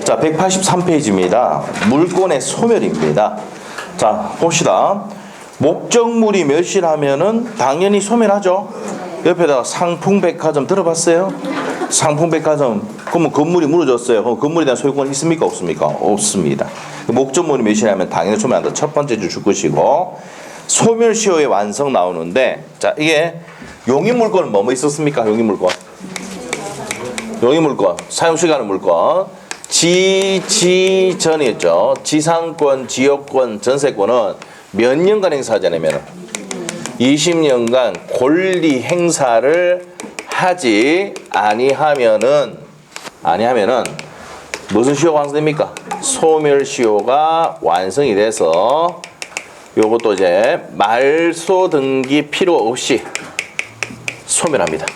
자, 183페이지입니다. 물권의 소멸입니다. 자, 봅시다. 목적물이 멸실하면은 당연히 소멸하죠. 옆에다가 상풍백화점 들어봤어요? 상풍백화점. 그러면 건물이 무너졌어요. 그럼 건물에 대한 소유권 있습니까? 없습니까? 없습니다. 목적물이 멸실하면 당연히 소멸한다. 첫 번째 줄 것이고, 소멸시효의 완성 나오는데, 자, 이게 용인물권은 뭐뭐 있었습니까? 용인물권. 용인물권. 사용시간의 물권. 지전이었죠. 지상권, 지역권, 전세권은 몇 년간 행사하자냐면 20년간 권리 행사를 하지 아니하면은 무슨 시효가 완성됩니까? 소멸시효가 완성이 돼서 요것도 이제 말소 등기 필요 없이 소멸합니다.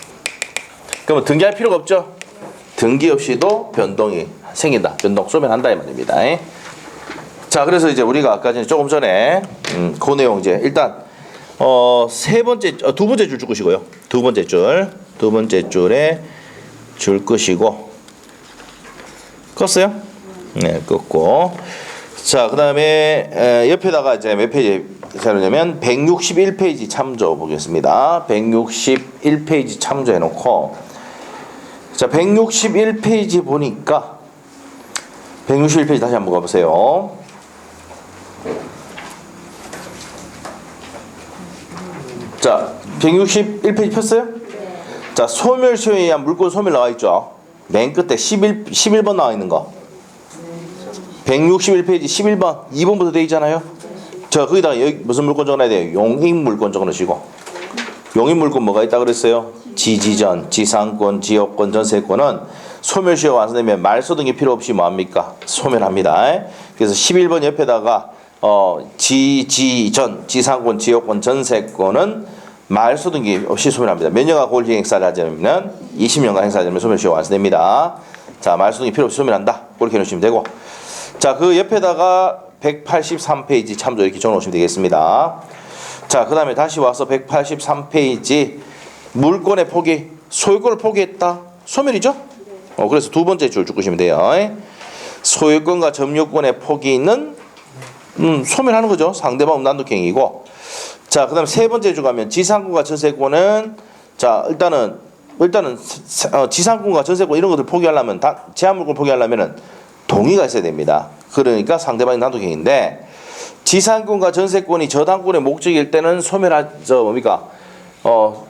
그러면 등기할 필요가 없죠? 등기 없이도 변동이 생긴다. 변동 소멸한다 이 말입니다. 자, 그래서 이제 우리가 아까 전에 조금 전에 그 내용 이제 일단 두 번째 줄 줄 것이고요. 두 번째 줄에 줄 것이고 껐어요? 네, 껐고. 자, 그다음에 옆에다가 이제 몇 페이지 자료냐면 161페이지 참조 보겠습니다. 161페이지 참조해 놓고, 자, 161페이지 보니까 161페이지 다시 한번 가보세요. 자, 161페이지 폈어요? 자, 소멸시효에 의한 물권 소멸 나와 있죠. 맨 끝에 11번 나와 있는 거. 161페이지 11번 2번부터 되어 있잖아요. 자, 거기다가 여기 무슨 물권 적어놔야 돼요? 용인물권 적어놓으시고. 용인물권 뭐가 있다 그랬어요? 지지전, 지상권, 지역권, 전세권은 소멸시효가 완성되면 말소 등기 필요 없이 뭐합니까? 소멸합니다. 그래서 11번 옆에다가 지전, 지상권, 지역권, 전세권은 말소 등기 없이 소멸합니다. 몇 년간 권리 행사를 하자면 20년간 행사하자면 소멸시효가 완성됩니다. 자, 말소 등기 필요 없이 소멸한다. 그렇게 해놓으시면 되고. 자, 그 옆에다가 183페이지 참조 이렇게 적어놓으시면 되겠습니다. 자, 그 다음에 다시 와서 183페이지 물권의 포기, 소유권을 포기했다. 소멸이죠? 그래서 두 번째 줄 주시면 돼요. 소유권과 점유권의 포기는 소멸하는 거죠. 상대방 난독행위고. 자, 그 다음에 세 번째 줄 가면 지상권과 전세권은, 자, 일단은 지상권과 전세권 이런 것들 포기하려면, 제한물권 포기하려면은 동의가 있어야 됩니다. 그러니까 상대방이 난독행위인데, 지상권과 전세권이 저당권의 목적일 때는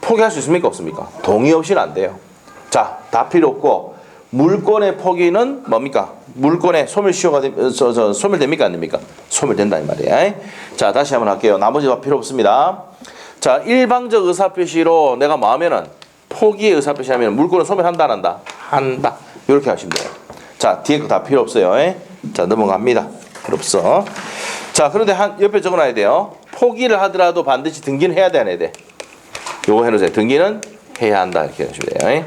포기할 수 있습니까? 없습니까? 동의 없이는 안 돼요. 자, 다 필요 없고, 물권의 포기는 뭡니까? 물권의 소멸시효가 소멸됩니까? 안 됩니까? 소멸된다 이 말이에요. 자, 다시 한번 할게요. 나머지 다 필요 없습니다. 자, 일방적 의사표시로 내가 뭐 하면은 포기의 의사표시하면 물권을 소멸한다 안 한다? 한다. 이렇게 하시면 돼요. 자, 뒤에 거 다 필요 없어요. 자, 넘어갑니다. 필요 없어. 자, 그런데 옆에 적어놔야 돼요. 포기를 하더라도 반드시 등기는 해야 돼, 안 해야 돼? 요거 해놓으세요. 등기는 해야 한다. 이렇게 해주시면 돼요.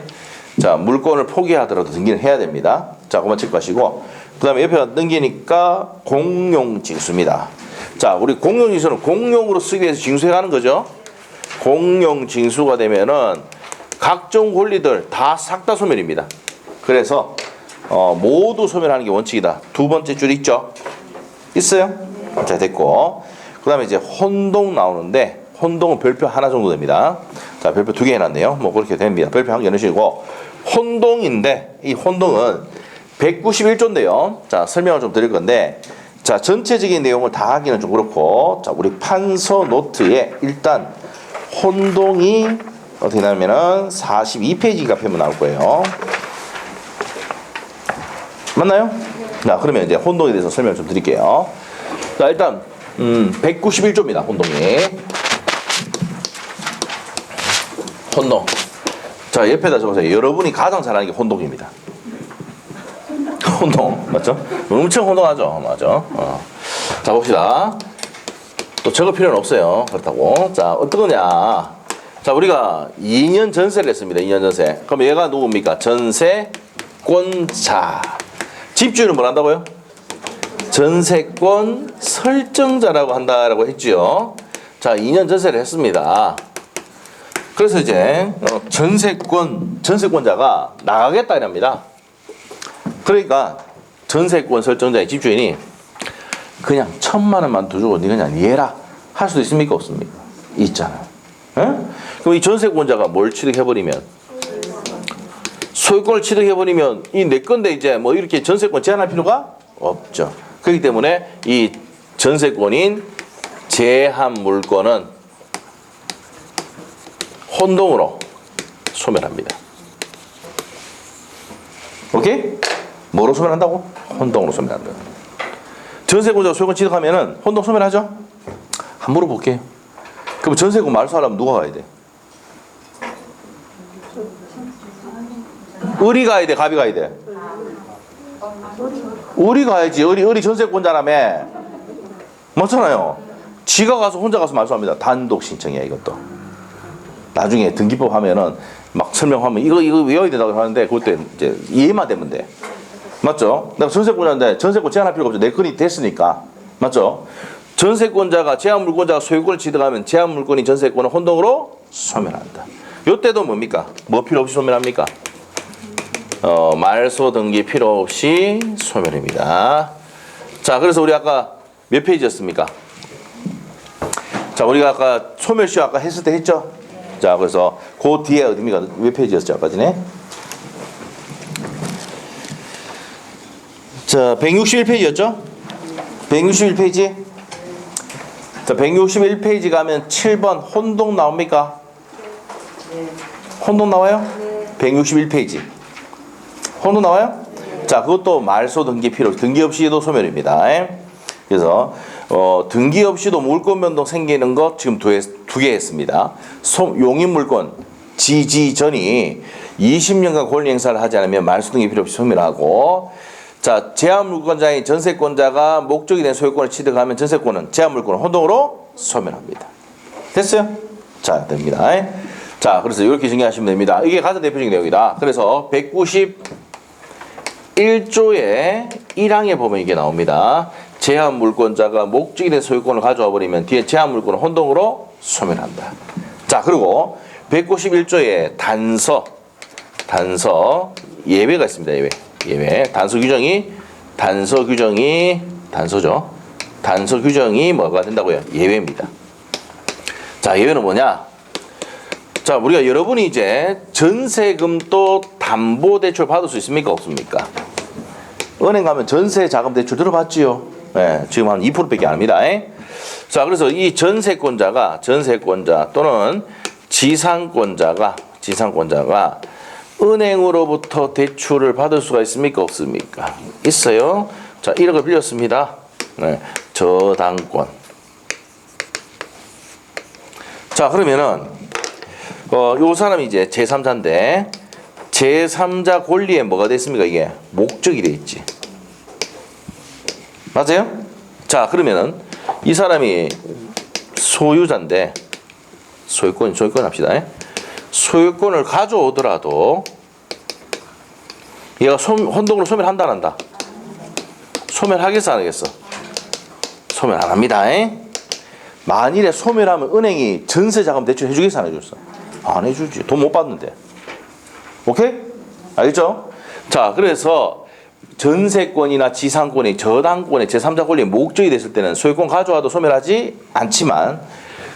자, 물권을 포기하더라도 등기는 해야 됩니다. 자, 그만 체크하시고. 그 다음에 옆에 넘기니까 공용징수입니다. 자, 우리 공용징수는 공용으로 쓰기 위해서 징수해 가는 거죠. 공용징수가 되면은 각종 권리들 다 싹 다 소멸입니다. 그래서 모두 소멸하는 게 원칙이다. 두 번째 줄 있죠? 있어요? 자, 됐고. 그 다음에 이제 혼동 나오는데, 혼동은 별표 하나 정도 됩니다. 자, 별표 2개 해놨네요. 뭐 그렇게 됩니다. 별표 한 개 넣으시고, 혼동인데, 이 혼동은 191조인데요. 자, 설명을 좀 드릴 건데, 자, 전체적인 내용을 다 하기는 좀 그렇고, 자, 우리 판서 노트에 일단 혼동이 어떻게 나오면은 42페이지가 펴면 나올 거예요. 맞나요? 자, 그러면 이제 혼동에 대해서 설명을 좀 드릴게요. 자, 일단 191조입니다. 혼동이. 혼동. 자, 옆에다 적으세요. 여러분이 가장 잘하는 게 혼동입니다. 혼동. 맞죠? 엄청 혼동하죠. 맞죠? 자, 봅시다. 또 적을 필요는 없어요. 그렇다고. 자, 어떤 거냐. 자, 우리가 2년 전세를 했습니다. 2년 전세. 그럼 얘가 누굽니까? 전세권자. 집주인은 뭘 한다고요? 전세권 설정자라고 한다라고 했죠. 자, 2년 전세를 했습니다. 그래서 이제 전세권자가 나가겠다 이랍니다. 그러니까 전세권 설정자의 집주인이 그냥 1,000만 원만 더 주고 니 그냥 얘라 할 수도 있습니까? 없습니까? 있잖아요. 에? 그럼 이 전세권자가 뭘 취득해버리면 소유권을 취득해버리면 이 내 건데 이제 뭐 이렇게 전세권 제한할 필요가 없죠. 그렇기 때문에 이 전세권인 제한 물권은 혼동으로 소멸합니다. 오케이? 뭐로 소멸한다고? 혼동으로 소멸한다. 전세권자가 소유권 취득하면은 혼동 소멸하죠? 한번 물어볼게요. 그럼 전세권 말소하려면 누가 가야 돼? 을이 가야 돼? 갑이 가야 돼? 을이 가야지. 을이 전세권자라며. 맞잖아요. 지가 가서 혼자 가서 말소합니다. 단독 신청이야 이것도. 나중에 등기법 하면은 막 설명하면 이거 외워야 된다고 하는데 그것도 이제 이해만 되면 돼. 맞죠? 내가 전세권자인데 전세권 제한할 필요가 없죠. 내 건이 됐으니까. 맞죠? 전세권자가 제한 물권자가 소유권을 취득하면 제한 물권이 전세권을 혼동으로 소멸한다. 요때도 뭡니까? 뭐 필요 없이 소멸합니까? 말소 등기 필요 없이 소멸입니다. 자, 그래서 우리 아까 몇 페이지였습니까? 자, 우리가 아까 소멸시효 아까 했을 때 했죠? 자, 그래서 그 뒤에 어디입니까? 몇 페이지였죠? 아까 전에? 자, 161페이지였죠? 161페이지? 자, 161페이지 가면 7번 혼동 나옵니까? 혼동 나와요? 161페이지. 혼동 나와요? 자, 그것도 말소 등기 필요, 등기 없이도 소멸입니다. 그래서 등기 없이도 물권 변동 생기는 것 지금 두 개 했습니다. 용인 물권 지지전이 20년간 권리 행사를 하지 않으면 말소 등기 필요 없이 소멸하고, 자, 제한 물권자인 전세권자가 목적이 된 소유권을 취득하면 전세권은 제한 물권을 혼동으로 소멸합니다. 됐어요? 자, 됩니다. 자, 그래서 이렇게 정리하시면 됩니다. 이게 가장 대표적인 내용이다. 그래서 191조의 1항에 보면 이게 나옵니다. 제한 물권자가 목적이 된 소유권을 가져와 버리면 뒤에 제한 물권을 혼동으로 소멸한다. 자, 그리고 191조의 단서 예외가 있습니다. 예외. 단서 규정이 뭐가 된다고요? 예외입니다. 자, 예외는 뭐냐? 자, 우리가 여러분이 이제 전세금도 담보대출 받을 수 있습니까? 없습니까? 은행 가면 전세자금대출 들어봤지요? 네, 지금 한 2%밖에 안 합니다. 자, 그래서 이 전세권자 또는 지상권자가 은행으로부터 대출을 받을 수가 있습니까? 없습니까? 있어요. 자, 1억을 빌렸습니다. 네, 저당권. 자, 그러면은 요 사람이 이제 제3자인데 제3자 권리에 뭐가 됐습니까? 이게 목적이 돼 있지. 맞아요? 자, 그러면은 이 사람이 소유자인데 소유권 합시다. 소유권을 가져오더라도 얘가 혼동으로 소멸한다 안 한다? 소멸하겠어 안 하겠어? 소멸 안 합니다. 만일에 소멸하면 은행이 전세자금 대출 해주겠어 안 해줬어? 안 해주지. 돈 못 받는데. 오케이? 알겠죠? 자, 그래서 전세권이나 지상권이 저당권의 제3자 권리의 목적이 됐을 때는 소유권 가져와도 소멸하지 않지만,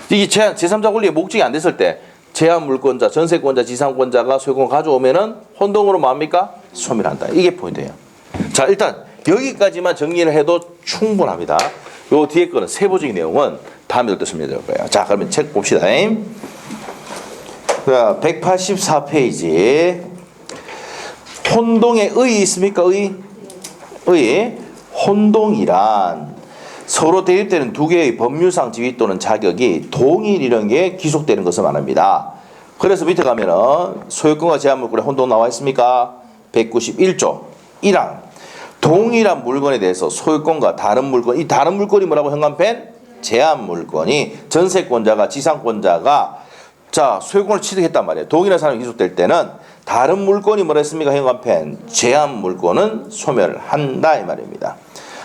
이게 제3자 권리의 목적이 안 됐을 때 제한 물권자, 전세권자, 지상권자가 소유권 가져오면은 혼동으로 뭡니까? 소멸한다. 이게 포인트예요. 자, 일단 여기까지만 정리를 해도 충분합니다. 요 뒤에 거는 세부적인 내용은 다음에 또 설명드릴 거예요. 자, 그러면 책 봅시다. 184페이지. 혼동의 의 있습니까? 의. 혼동이란 서로 대립되는 두 개의 법률상 지위 또는 자격이 동일이라는 게 기속되는 것을 말합니다. 그래서 밑에 가면은 소유권과 제한물권에 혼동 나와 있습니까? 191조 1항. 동일한 물건에 대해서 소유권과 다른 물건, 이 다른 물건이 뭐라고 현관펜? 제한 물건이 전세권자가 지상권자가 자, 소유권을 취득했단 말이에요. 동일한 사람이 기속될 때는 다른 물건이 뭐라 했습니까? 현관펜. 제한 물건은 소멸한다 이 말입니다.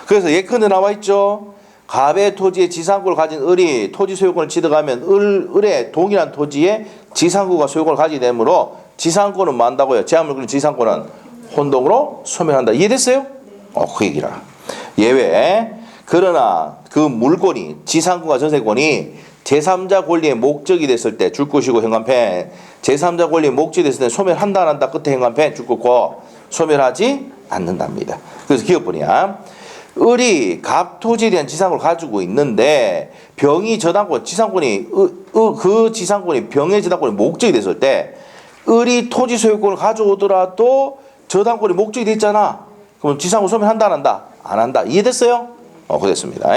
그래서 예컨대 나와 있죠. 갑의 토지에 지상권을 가진 을이 토지 소유권을 취득하면 을의 동일한 토지에 지상권과 소유권을 가지게 되므로 지상권은 뭐 한다고요? 제한 물건은 지상권은 혼동으로 소멸한다. 이해됐어요? 그 얘기라. 예외. 그러나 그 물권이 지상권과 전세권이 제3자 권리의 목적이 됐을 때 줄 것이고 현관펜. 제3자 권리의 목적이 됐을 때 소멸한다 안 한다 끝에 현관펜 줄 거고 소멸하지 않는답니다. 그래서 기업분이야. 을이 갑토지에 대한 지상권을 가지고 있는데 병이 저당권 지상권이 그 지상권이 병의 저당권의 목적이 됐을 때 을이 토지 소유권을 가져오더라도 저당권이 목적이 됐잖아. 그럼 지상권 소멸한다 안 한다? 안 한다. 이해됐어요? 그랬습니다.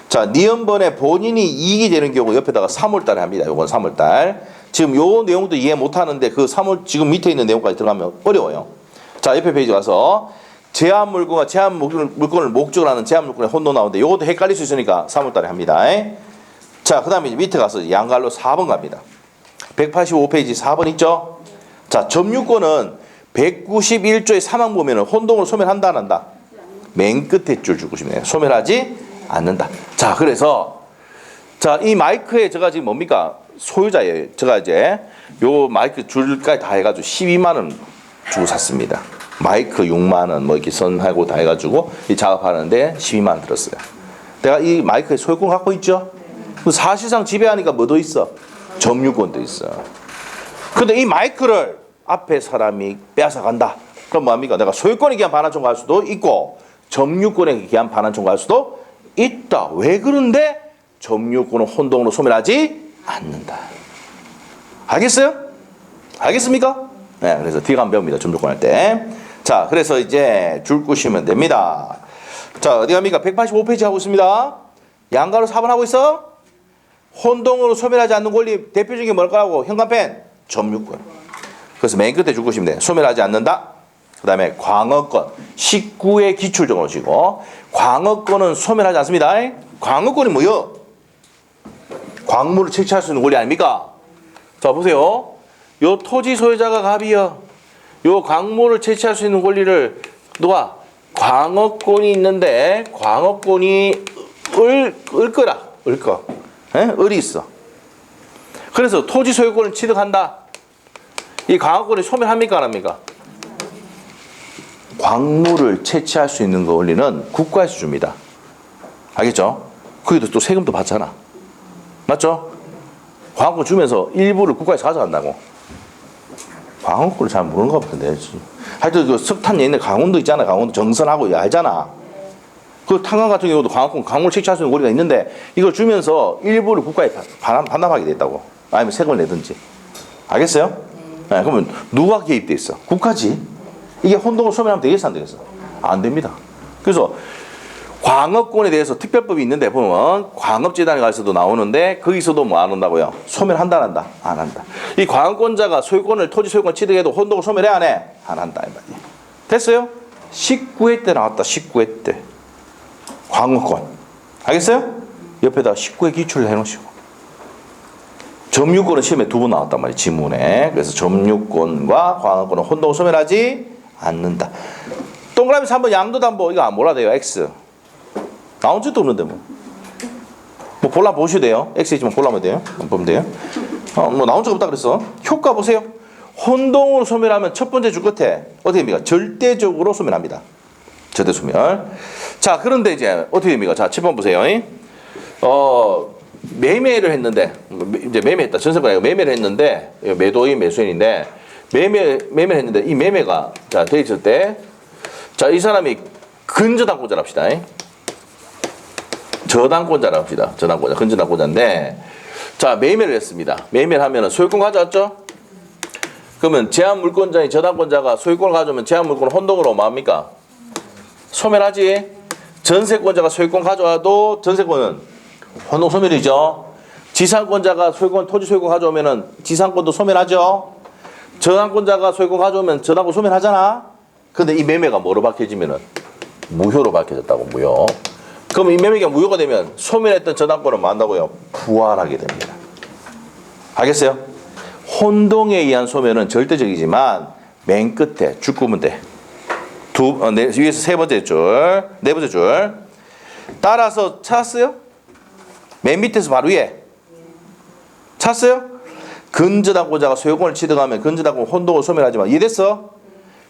자, 니은번에 본인이 이익이 되는 경우 옆에다가 3월달에 합니다. 요건 3월달. 지금 요 내용도 이해 못하는데 그 3월 지금 밑에 있는 내용까지 들어가면 어려워요. 자, 옆에 페이지 가서 제한 물건과 제한 물건을 목적으로 하는 제한 물건의 혼동 나오는데 요것도 헷갈릴 수 있으니까 3월달에 합니다. 자, 그 다음에 밑에 가서 양갈로 4번 갑니다. 185페이지 4번 있죠? 자, 점유권은 191조의 사망 보면은 혼동을 소멸한다 안 한다? 맨 끝에 줄 주고 싶네요. 소멸하지 않는다. 자, 그래서 자, 이 마이크에 제가 지금 뭡니까? 소유자예요. 제가 이제 요 마이크 줄까지 다 해가지고 12만 원 주고 샀습니다. 마이크 6만 원 뭐 이렇게 선하고 다 해가지고 이 작업하는데 12만 원 들었어요. 내가 이 마이크에 소유권 갖고 있죠? 사실상 지배하니까 뭐도 있어? 점유권도 있어. 근데 이 마이크를 앞에 사람이 빼앗아 간다. 그럼 뭐합니까? 내가 소유권에 기한 반환 청구할 수도 있고 점유권에 기한 반환 청구할 수도 있다. 왜 그런데 점유권은 혼동으로 소멸하지 않는다. 알겠어요? 알겠습니까? 네, 그래서 뒤가 한번 배웁니다. 점유권 할 때. 자, 그래서 이제 줄 끄시면 됩니다. 자, 어디 갑니까? 185페이지 하고 있습니다. 양가로 4번 하고 있어? 혼동으로 소멸하지 않는 권리 대표적인 게 뭘까라고? 현관펜 점유권. 그래서 맨 끝에 줄 것이면 돼. 소멸하지 않는다. 그 다음에 광어권 19의 기출정어지고 광어권은 소멸하지 않습니다. 광어권이 뭐요? 광물을 채취할 수 있는 권리 아닙니까? 자, 보세요. 요 토지 소유자가 갑이요. 요 광물을 채취할 수 있는 권리를 누가? 광어권이 있는데 광어권이 을거라. 을거. 을이 있어. 그래서 토지 소유권을 취득한다. 이 광어권이 소멸합니까 안 합니까? 광물을 채취할 수 있는 권리는 국가에서 줍니다. 알겠죠? 거기도 또 세금도 받잖아. 맞죠? 광어권 주면서 일부를 국가에서 가져간다고. 광어권을 잘 모르는 것 같은데. 하여튼 그 석탄 옛날 강원도 있잖아. 강원도 정선하고 알잖아. 그 탄광 같은 경우도 광물 채취할 수 있는 권리가 있는데 이걸 주면서 일부를 국가에 반납하게 됐다고. 아니면 세금을 내든지. 알겠어요? 네, 그러면 누가 개입돼 있어? 국가지. 이게 혼동을 소멸하면 되겠어 안 되겠어? 안 됩니다. 그래서 광업권에 대해서 특별법이 있는데 보면 광업재단에 가서도 나오는데 거기서도 뭐 안 한다고요? 소멸한다 안 한다? 안 한다. 이 광업권자가 소유권을 토지 소유권 취득해도 혼동을 소멸해 안 해? 안 한다 이 말이에요. 됐어요? 19회 때 나왔다. 19회 때 광업권. 알겠어요? 옆에다 19회 기출을 해놓으시고 점유권은 시험에 2번 나왔단 말이에요. 지문에. 그래서 점유권과 광업권은 혼동을 소멸하지 않는다. 동그라미 3번 양도담보 이거 안 몰라도 돼요. X. 나온 적도 없는데 뭐 골라보셔도 돼요. X 있지만 골라보면 돼요. 보면 돼요. 뭐 나온 적 없다 그랬어. 효과 보세요. 혼동으로 소멸하면 첫 번째 줄 끝에 어떻게 됩니까? 절대적으로 소멸합니다. 절대 소멸. 자, 그런데 이제 어떻게 됩니까? 자, 7번 보세요. 매매를 했는데 이제 매매했다. 전세가 아니고 매매를 했는데 매도인 매수인인데 매매를 했는데 이 매매가 자 돼 있을 때 자, 이 사람이 근저당권자라 합시다. 저당권자라 합시다. 저당권자, 근저당권자인데 자, 매매를 했습니다. 매매를 하면은 소유권 가져왔죠? 그러면 제한물권자인 저당권자가 소유권을 가져오면 제한물권 혼동으로 뭐합니까? 소멸하지. 전세권자가 소유권 가져와도 전세권은 혼동 소멸이죠. 지상권자가 소유권, 토지 소유권 가져오면은 지상권도 소멸하죠. 저당권자가 소유권 가져오면 저당권 소멸하잖아. 근데 이 매매가 뭐로 밝혀지면은 무효로 밝혀졌다고. 무효. 그럼 이 매매가 무효가 되면 소멸했던 저당권은 뭐 한다고요? 부활하게 됩니다. 알겠어요? 혼동에 의한 소멸은 절대적이지만 맨 끝에 줄 끄면 돼. 위에서 세 번째 줄, 네 번째 줄. 따라서 찾았어요? 맨 밑에서 바로 위에. 찾았어요? 근저당권자가 소유권을 취득하면 근저당권 혼동을 소멸하지만 이해됐어?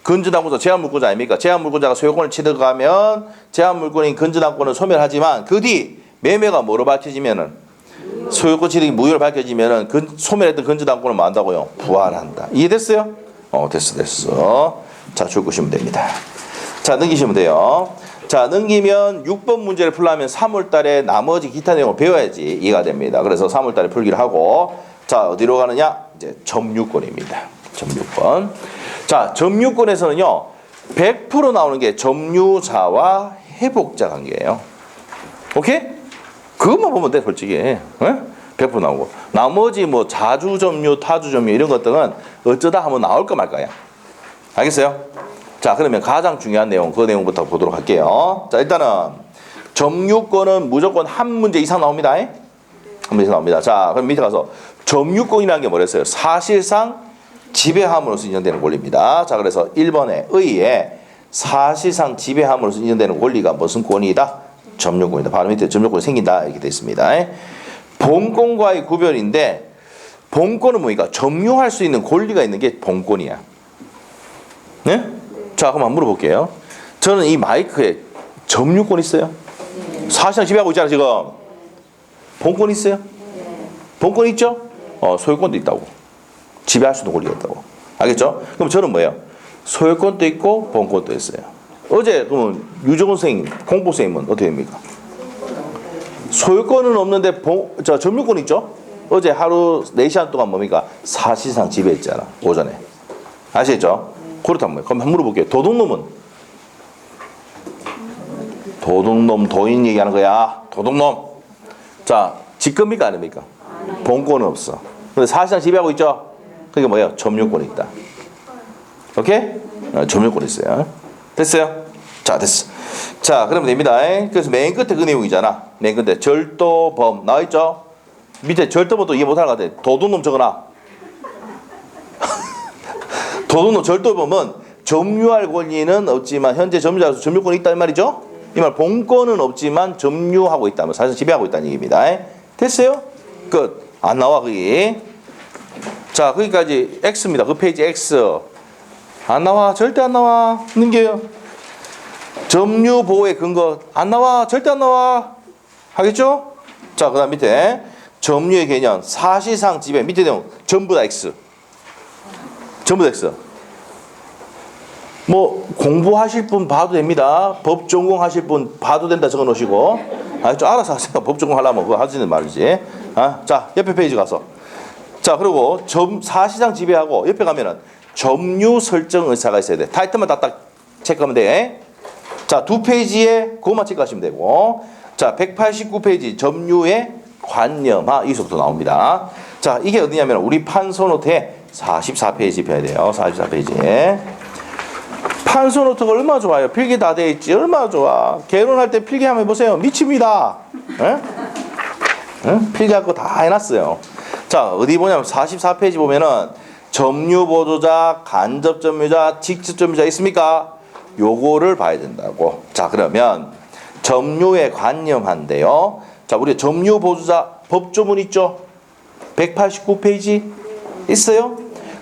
건전당권자 제한물권자 아닙니까? 제한물권자가 소유권을 취득하면 제한물권인 건전당권은 소멸하지만 그 뒤 매매가 뭐로 밝혀지면은 소유권 취득이 무효로 밝혀지면은 소멸했던 건전당권을 뭐 한다고요? 부활한다. 이해됐어요? 됐어. 자, 줄거시면 됩니다. 자, 넘기시면 돼요. 자, 넘기면 6번 문제를 풀려면 3월 달에 나머지 기타 내용을 배워야지 이해가 됩니다. 그래서 3월 달에 풀기를 하고, 자, 어디로 가느냐? 이제 점유권입니다. 점유권. 자, 점유권에서는요, 100% 나오는 게 점유자와 회복자 관계예요. 오케이? 그것만 보면 돼, 솔직히. 에? 100% 나오고. 나머지 뭐 자주 점유, 타주 점유 이런 것들은 어쩌다 한번 나올까 말까요? 알겠어요? 자, 그러면 가장 중요한 내용, 그 내용부터 보도록 할게요. 자, 일단은 점유권은 무조건 한 문제 이상 나옵니다. 한 문제 이상 나옵니다. 자, 그럼 밑에 가서 점유권이라는 게 뭐랬어요? 사실상 지배함으로써 인정되는 권리입니다. 자, 그래서 1번에 의에 사실상 지배함으로써 인정되는 권리가 무슨 권이다? 점유권이다. 바로 밑에 점유권이 생긴다. 이렇게 되어 있습니다. 본권과의 구별인데, 본권은 뭡니까? 점유할 수 있는 권리가 있는 게 본권이야. 네? 자, 그럼 한번 물어볼게요. 저는 이 마이크에 점유권 있어요? 사실상 지배하고 있잖아, 지금. 본권 있어요? 본권 있죠? 소유권도 있다고. 지배할 수 있는 권리가 있다고. 알겠죠? 그럼 저는 뭐예요? 소유권도 있고 본권도 있어요. 어제 그러면 유정훈 선생님, 공보 선생님은 어떻게 됩니까? 소유권은 없는데 점유권 있죠? 어제 하루 4시간 동안 뭡니까? 사실상 지배했잖아, 오전에. 아시겠죠? 그렇다면 뭐예요? 그럼 한번 물어볼게요. 도둑놈은? 도둑놈, 도인 얘기하는 거야. 도둑놈. 자, 직급입니까 아닙니까? 본권은 없어. 근데 사실상 지배하고 있죠? 그게 뭐예요? 점유권이 있다. 오케이? 점유권이 있어요. 됐어요? 자, 됐어. 자, 그러면 됩니다. 그래서 맨 끝에 그 내용이잖아. 맨 끝에 절도범 나와있죠? 밑에 절도범도 이해 못하는 것 같아. 도둑놈 적어놔. 도둑놈 절도범은 점유할 권리는 없지만 현재 점유자로서 점유권이 있다는 말이죠? 이 말 본권은 없지만 점유하고 있다면 사실 지배하고 있다는 얘기입니다. 됐어요? 끝. 안 나와 거기. 자, 거기까지 X입니다. 그 페이지 X. 안 나와. 절대 안 나와. 넘겨요. 점유 보호의 근거 안 나와. 절대 안 나와. 하겠죠? 자, 그 다음 밑에 점유의 개념 사실상 지배 밑에 내용 전부 다 X. 전부 다 X. 뭐 공부하실 분 봐도 됩니다. 법 전공하실 분 봐도 된다 적어 놓으시고. 좀 알아서 하세요. 법 전공하려면 그거 하시는 말이지. 자, 옆에 페이지 가서. 자, 그리고 사실상 지배하고 옆에 가면은 점유 설정 의사가 있어야 돼. 타이틀만 딱 체크하면 돼. 자, 2페이지에 그것만 체크하시면 되고. 자, 189페이지 점유의 관념화 이속도 나옵니다. 자, 이게 어디냐면 우리 판소노트에 44페이지 펴야 돼요. 44페이지에. 판소노트가 얼마나 좋아요. 필기 다 돼 있지. 얼마나 좋아. 개론할 때 필기 한번 해보세요. 미칩니다. 필기할 거 다 해놨어요. 자, 어디 보냐면 44페이지 보면은 점유보조자, 간접점유자, 직접점유자 있습니까? 요거를 봐야 된다고. 자, 그러면 점유에 관념한데요. 자, 우리 점유보조자 법조문 있죠? 189페이지 있어요?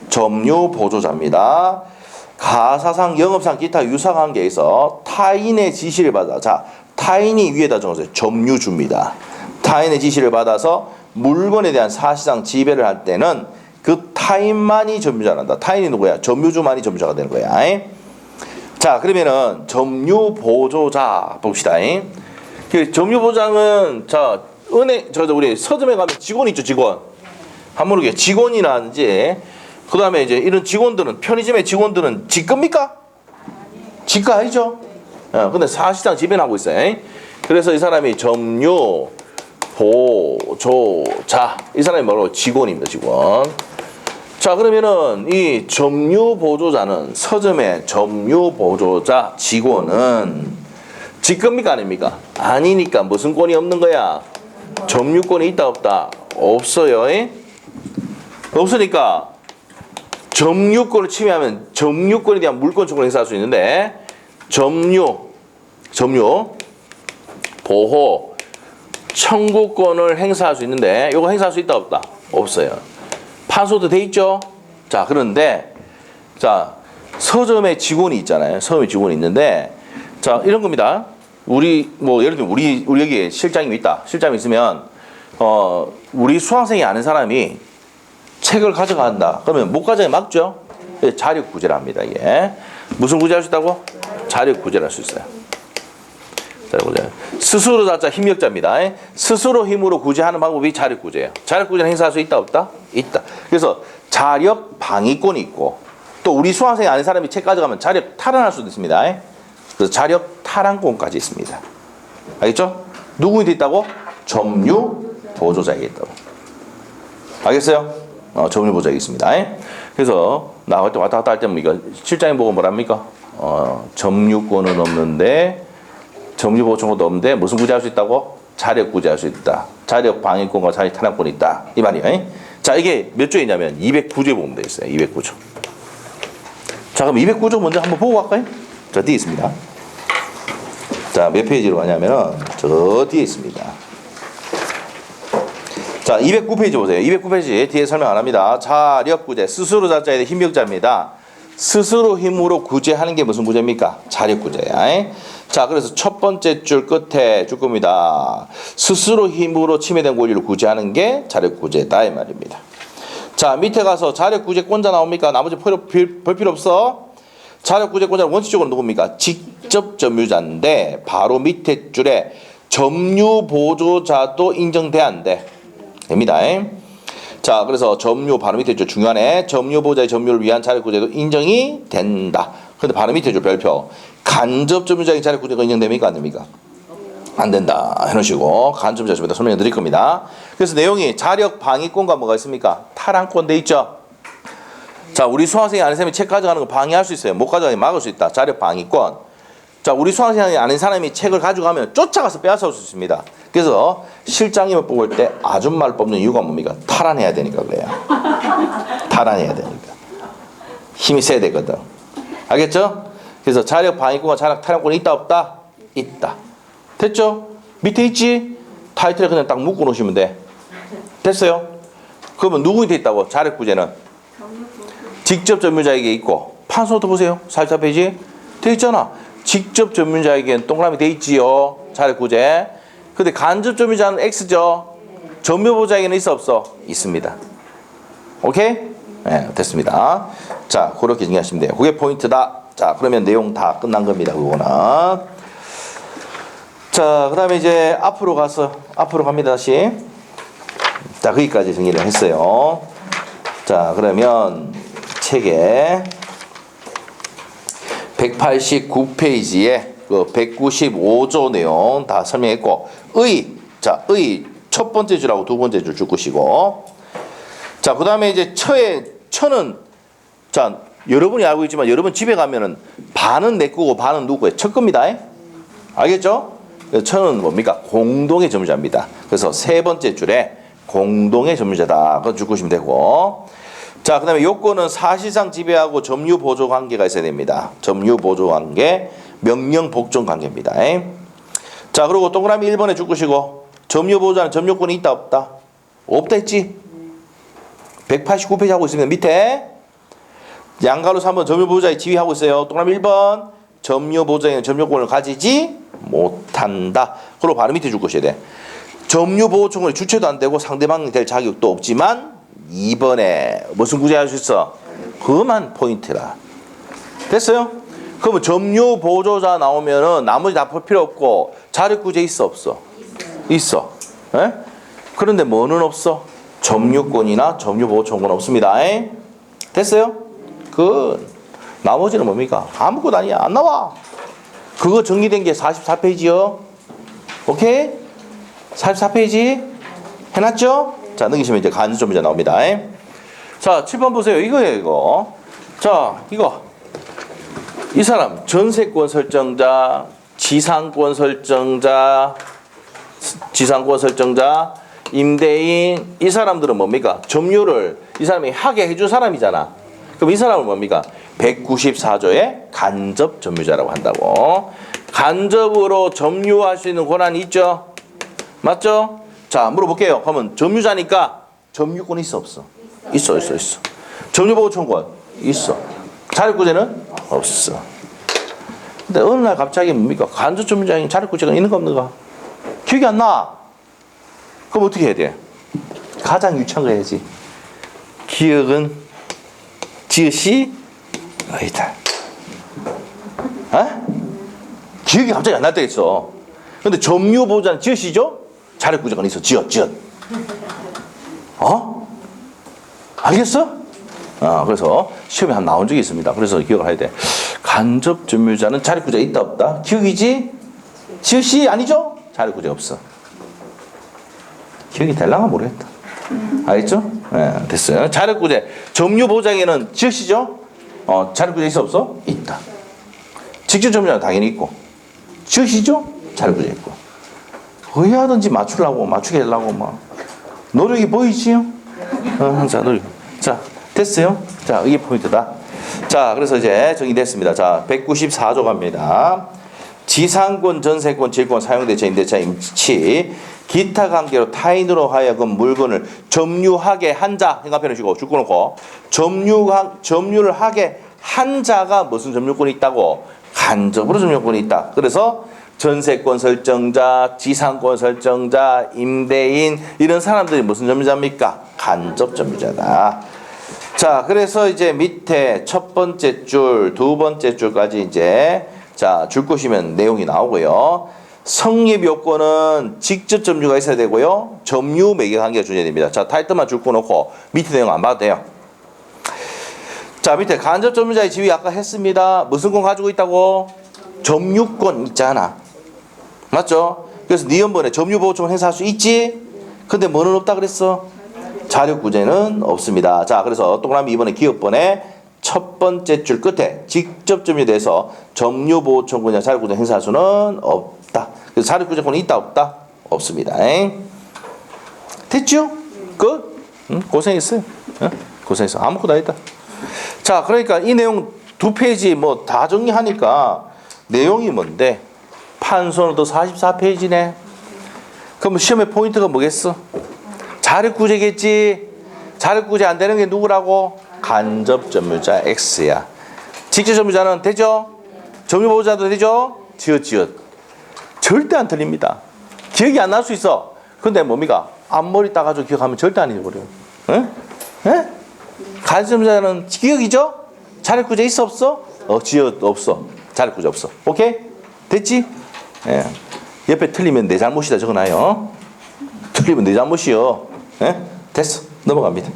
점유보조자입니다. 가사상, 영업상, 기타 유사관계에서 타인의 지시를 받아. 자, 타인이 위에다 적어주세요. 점유주입니다. 타인의 지시를 받아서 물건에 대한 사실상 지배를 할 때는 그 타인만이 점유자란다. 타인이 누구야? 점유주만이 점유자가 되는 거야. 자, 그러면은 점유보조자 봅시다. 점유보조자는 자, 우리 서점에 가면 직원 있죠, 직원. 한 모르게 직원이라든지 그 다음에 이제 이런 직원들은 편의점의 직원들은 직급입니까? 직급 아니죠. 근데 사실상 지배는 하고 있어요. 그래서 이 사람이 점유 보조자 이 사람이 뭐라고? 직원입니다. 직원. 자, 그러면은 이 점유 보조자는 서점의 점유 보조자 직원은 직급입니까 아닙니까? 아니니까 무슨 권이 없는 거야? 점유권이 있다 없다? 없어요. 없으니까 점유권을 침해하면 점유권에 대한 물권 청구를 행사할 수 있는데 점유 보호 청구권을 행사할 수 있는데 이거 행사할 수 있다 없다? 없어요. 판소도 돼 있죠. 자, 그런데 자, 서점에 직원이 있잖아요. 서점에 직원이 있는데 자 이런 겁니다. 우리 뭐 예를 들면 우리 여기 실장님이 있다. 실장님이 있으면 우리 수강생이 아는 사람이 책을 가져간다. 그러면 못 가져가 막죠. 자력 구제를 합니다. 이게 무슨 구제할 수 있다고? 자력 구제를 할 수 있어요. 자력 구제. 스스로 자자 힘력자입니다. 스스로 힘으로 구제하는 방법이 자력 구제예요. 자력 구제를 행사할 수 있다 없다? 있다. 그래서 자력 방위권이 있고 또 우리 수강생이 아는 사람이 책 가져가면 자력 탈환할 수도 있습니다. 그래서 자력 탈환권까지 있습니다. 알겠죠? 누구한테 있다고? 점유 보조자에게 있다고. 알겠어요? 점유 보조자에게 있습니다. 그래서 나갈 때 왔다 갔다 할 때면 이거 실장님 보고 뭐랍니까? 점유권은 없는데 점유 보조권도 없는데 무슨 구제할 수 있다고? 자력 구제할 수 있다. 자력 방위권과 자력 탈환권이 있다. 이 말이에요. 자 이게 몇 조이냐면 209조에 보면 되어 있어요. 209조. 자 그럼 209조 먼저 한번 보고 갈까요? 자 뒤에 있습니다. 자 몇 페이지로 가냐면은 저 뒤에 있습니다. 자 209페이지 보세요. 209페이지 뒤에 설명 안 합니다. 자력 구제 스스로 자자에 대해 힘력자입니다. 스스로 힘으로 구제하는 게 무슨 구제입니까? 자력 구제야. 자 그래서 첫 번째 줄 끝에 줄 겁니다. 스스로 힘으로 침해된 권리를 구제하는 게 자력 구제다 이 말입니다. 자 밑에 가서 자력 구제권자 나옵니까? 나머지 볼 필요 없어. 자력 구제권자는 원칙적으로 누굽니까? 직접 점유자인데 바로 밑에 줄에 점유 보조자도 인정돼야 안 돼. 됩니다. 자 그래서 점유 바로 밑에 줄 중요하네. 점유 보조자의 점유를 위한 자력 구제도 인정이 된다. 근데 바로 밑에 줄 별표 간접 점유자의 자력 구제가 인정됩니까? 안 됩니까? 안 된다. 해놓으시고 간접 점유자 설명해 드릴 겁니다. 그래서 내용이 자력 방위권과 뭐가 있습니까? 탈환권 돼 있죠. 자 우리 수강생이 아는 사람이 책 가져가는 거 방해할 수 있어요. 못 가져가게 막을 수 있다. 자력 방위권. 자 우리 수강생이 아는 사람이 책을 가져가면 쫓아가서 빼앗을 수 있습니다. 그래서 실장님을 뽑을 때 아줌마를 뽑는 이유가 뭡니까? 탈환해야 되니까 그래요. 탈환해야 되니까. 힘이 세야 되거든. 알겠죠? 그래서 자력 방위권과 자력 탈환권이 있다 없다? 있다. 됐죠? 밑에 있지? 타이틀에 그냥 딱 묶어 놓으시면 돼. 됐어요? 그러면 누구한테 있다고? 자력 구제는? 직접 점유자에게 있고 판소도 보세요. 44페이지 돼 있잖아. 직접 점유자에게는 동그라미 돼 있지요. 자력 구제. 근데 간접 점유자는 X죠. 점유보자에게는 있어 없어? 있습니다. 오케이? 네, 됐습니다. 자, 그렇게 정리하시면 돼요. 그게 포인트다. 자, 그러면 내용 다 끝난 겁니다. 그거는. 자, 그 다음에 이제 앞으로 갑니다. 다시. 자, 거기까지 정리를 했어요. 자, 그러면 책에 189페이지에 그 195조 내용 다 설명했고, 의 첫 번째 줄하고 두 번째 줄 줄것이고, 자, 그 다음에 이제 처는, 자, 여러분이 알고 있지만 여러분 집에 가면은 반은 내 거고 반은 누구 거예요? 첫 겁니다. 알겠죠? 처는 뭡니까? 공동의 점유자입니다. 그래서 세 번째 줄에 공동의 점유자다. 그거 줄것이면 되고, 자, 그 다음에 요건은 사실상 지배하고 점유 보조 관계가 있어야 됩니다. 점유 보조 관계, 명령 복종 관계입니다. 자, 그리고 동그라미 1번에 줄 것이고, 점유 보조자는 점유권이 있다 없다? 없다 했지? 189페이지 하고 있으면 밑에 양가로 3번 점유 보조자의 지위하고 있어요. 동그라미 1번 점유 보조자에는 점유권을 가지지 못한다. 그리고 바로 밑에 줄 것이야 돼. 점유 보호청구의 주체도 안 되고 상대방이 될 자격도 없지만 2번에 무슨 구제할 수 있어? 그만 포인트라. 됐어요? 그러면 점유 보조자 나오면은 나머지 다 볼 필요 없고 자력 구제 있어 없어? 있어. 에? 그런데 뭐는 없어? 점유권이나 점유 보호청구는 없습니다. 됐어요? 나머지는 뭡니까? 아무것도 아니야. 안 나와. 그거 정리된 게 44페이지요. 오케이? 44페이지 해놨죠? 자, 넘기시면 이제 간접점유자 나옵니다. 자, 7번 보세요. 이거예요, 이거. 자, 이 사람 전세권 설정자, 지상권 설정자, 임대인, 이 사람들은 뭡니까? 점유를 이 사람이 하게 해준 사람이잖아. 그럼 이 사람은 뭡니까? 194조의 간접 점유자라고 한다고. 간접으로 점유할 수 있는 권한이 있죠? 맞죠? 자, 물어볼게요. 그러면 점유자니까 점유권 있어 없어? 있어. 점유보호 청구권 있어. 자력구제는 없어. 근데 어느 날 갑자기 뭡니까? 간접 점유자에게 자력구제가 있는가 없는가? 기억이 안 나. 그럼 어떻게 해야 돼? 가장 유치한 거 해야지. 기억은 지읒이 아니다. 어? 기억이 갑자기 안 날 때가 있어. 근데 점유보호자는 지읒이죠? 자력구제가 있어. 지읒. 알겠어? 그래서 시험에 한 나온 적이 있습니다. 그래서 기억을 해야 돼. 간접 점유자는 자력구제가 있다 없다? 기억이지? 지읒이 아니죠? 자력구제가 없어. 기억이 될랑가 모르겠다. 알겠죠? 네, 됐어요. 자력구제. 점유보장에는 지읒이죠? 자력구제 있어 없어? 있다. 직접 점유자는 당연히 있고. 지읒이죠? 자력구제 있고. 어디하든지 맞추게 하려고 막 노력이 보이지요? 자, 노력. 자, 됐어요? 자, 이게 포인트다. 자, 그래서 이제 정리됐습니다. 자, 194조 갑니다. 지상권, 전세권, 질권, 사용대차, 임대차, 임치, 기타 관계로 타인으로 하여금 물건을 점유하게 한 자, 행간편을 주고 줄 거놓고 점유를 하게 한 자가 무슨 점유권이 있다고? 간접으로 점유권이 있다. 그래서 전세권 설정자, 지상권 설정자, 임대인 이런 사람들이 무슨 점유자입니까? 간접 점유자다. 자, 그래서 이제 밑에 첫 번째 줄, 두 번째 줄까지 이제 자, 줄 것이면 내용이 나오고요. 성립 요건은 직접 점유가 있어야 되고요. 점유 매개 관계가 존재해야 됩니다. 자, 타이틀만 줄 거 놓고 밑에 내용 안 봐도 돼요. 자, 밑에 간접 점유자의 지위 아까 했습니다. 무슨 권 가지고 있다고? 점유권 있잖아. 맞죠? 그래서 네 연번에 점유보호권을 행사할 수 있지? 근데 뭐는 없다 그랬어? 자력구제는 없습니다. 자, 그래서 동그라미 이번에 기업번에 첫 번째 줄 끝에 직접 점유돼서 점유보호권이나 자력구제 행사할 수는 없다. 그래서 자력구제권이 있다 없다? 없습니다. 됐죠? 끝? 고생했어요. 고생했어. 아무것도 안 했다. 자, 그러니까 이 내용 두 페이지 뭐 다 정리하니까 내용이 뭔데? 판소는도 44페이지네. 그럼 시험의 포인트가 뭐겠어? 자력구제겠지. 자력구제 안 되는 게 누구라고? 간접 점유자 X야. 직접 점유자는 되죠? 점유보호자도 되죠? 지읒. 절대 안 틀립니다. 기억이 안 날 수 있어. 근데 뭡니까? 앞머리 따가지고 기억하면 절대 안 잊어버려. 응? 응? 간접 점유자는 기억이죠? 자력구제 있어 없어? 지읒 없어. 자력구제 없어. 오케이? 됐지? 예. 옆에 틀리면 내 잘못이다 적어놔요. 틀리면 내 잘못이요. 예? 됐어. 넘어갑니다.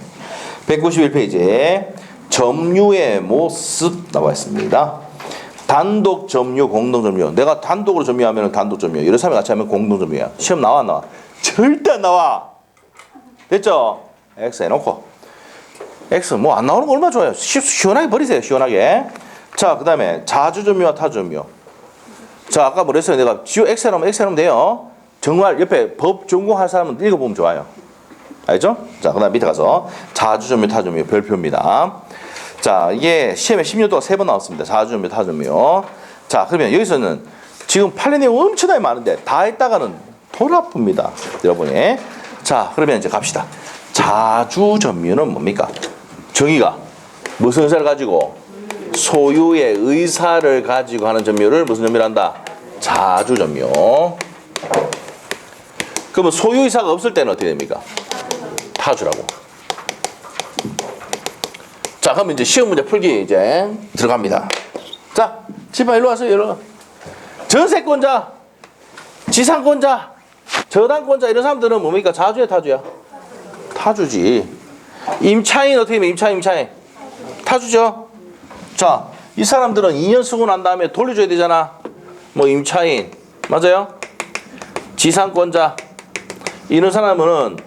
191페이지에 점유의 모습 나와 있습니다. 단독 점유, 공동 점유. 내가 단독으로 점유하면 단독 점유. 여러 사람이 같이 하면 공동 점유야. 시험 나와 안 나와? 절대 안 나와. 됐죠? X 해놓고. X 뭐 안 나오는 거 얼마나 좋아요. 시원하게 버리세요. 시원하게. 자, 그 다음에 자주 점유와 타주 점유. 자, 아까 뭐랬어요? 내가 지우 X 해놓으면 돼요. 정말 옆에 법 전공할 사람은 읽어보면 좋아요. 알죠? 자, 그 다음 밑에 가서 자주점유, 타주점유 별표입니다. 자, 이게 시험에 10년 동안 3번 나왔습니다. 자주점유, 타주점유. 자, 그러면 여기서는 지금 판례 내용 엄청나게 많은데 다 했다가는 돌아쁩니다. 여러분이. 자, 그러면 이제 갑시다. 자주점유는 뭡니까? 정의가 무슨 의사를 가지고? 소유의 의사를 가지고 하는 점유를 무슨 점유를 한다? 자주점유. 그러면 소유 의사가 없을 때는 어떻게 됩니까? 타주라고. 자, 그럼 이제 시험 문제 풀기 이제 들어갑니다. 자, 집안 일로 와서 열어. 전세권자, 지상권자, 저당권자 이런 사람들은 뭡니까? 자주야, 타주야? 타주지. 임차인 어떻게 되면 임차인? 타주죠. 자, 이 사람들은 2년 쓰고 난 다음에 돌려줘야 되잖아. 뭐 임차인, 맞아요? 지상권자 이런 사람은